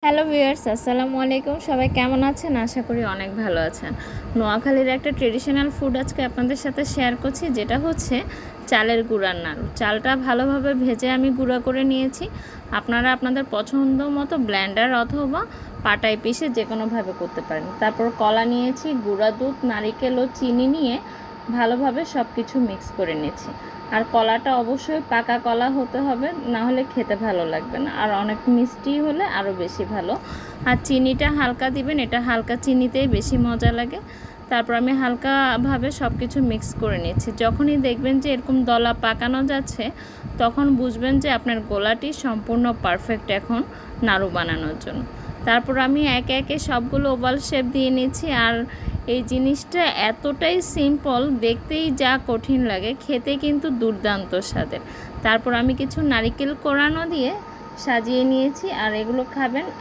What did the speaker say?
Hello viewers, আসসালামু আলাইকুম। সবাই কেমন আছেন? আশা করি অনেক ভালো আছেন। নোয়াখালীর একটা ট্রেডিশনাল ফুড আজকে আপনাদের সাথে শেয়ার করছি, যেটা হচ্ছে চালের গুঁড়ার নাড়ু। চালটা ভালোভাবে ভেজে আমি গুঁড়া করে নিয়েছি। আপনারা আপনাদের পছন্দ মতো ব্লেন্ডার অথবা পাটায় পিষে যে কোনোভাবে করতে পারেন। তারপর কলা নিয়েছি, গুঁড়া দুধ, নারিকেল ও চিনি নিয়ে ভালোভাবে সব কিছু মিক্স করে নিয়েছি। আর কলাটা অবশ্যই পাকা কলা হতে হবে, না হলে খেতে ভালো লাগবে না। আর অনেক মিষ্টি হলে আরও বেশি ভালো। আর চিনিটা হালকা দিবেন, এটা হালকা চিনিতেই বেশি মজা লাগে। তারপর আমি হালকাভাবে সব কিছু মিক্স করে নিচ্ছি। যখনই দেখবেন যে এরকম দলা পাকানো যাচ্ছে, তখন বুঝবেন যে আপনার গোলাটি সম্পূর্ণ পারফেক্ট এখন নাড়ু বানানোর জন্য। তারপর আমি একে একে সবগুলো ওভাল শেপ দিয়ে নিচ্ছি। আর এই জিনিসটা এতটাই সিম্পল, দেখতেই যা কঠিন লাগে, খেতে কিন্তু দুর্দান্ত স্বাদের। তারপর আমি কিছু নারিকেল কোড়ানো দিয়ে সাজিয়ে নিয়েছি। আর এগুলো খাবেন